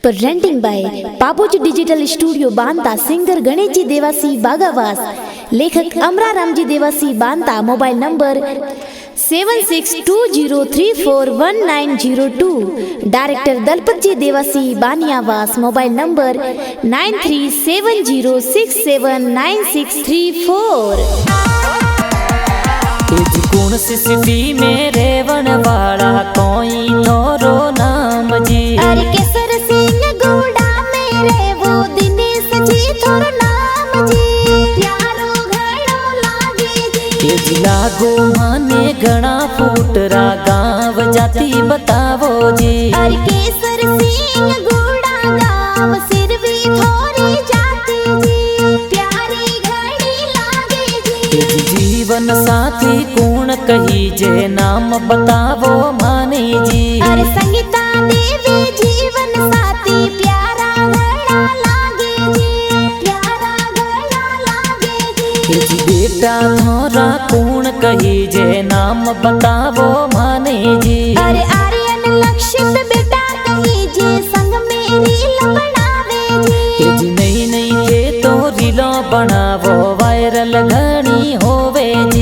Presenting by Babuji digital studio Banta. Singer Ganesh ji Dewasi Bagawas. लेखक Amararam ji Dewasi Banta. Mobile number 7620341902। Director Dalpat ji Dewasi बानियावास। Mobile number 9370679634। गुण city में रेवन वाला कोई तोरो नाम जी। अरे केसर सिंह गोड़ा मेरे वो दिनेश जी तोरो नाम जी। प्यारो घड़ो लागे जी। लागो माने घना फूटरा गाँव जाती बतावो जी। अरे केसर सिंह गोड़ा गाँव सिर भी थोड़ी जाती जी। प्यारी घड़ी लागे जी। जीवन साथी कौन कही जे नाम बतावो मानी जी। अरे संगीता देवी जीवन साथी प्यारा घड़ा लागे जी। प्यारा घड़ा लागे जी। बेटा थोरा कौन कही जे नाम बतावो माने जी। अरे आर्यन लक्षित बेटा कही जे संग में रील बनावे जी। नई नई के तो रीलो बनावो वायरल घनी होवे जी।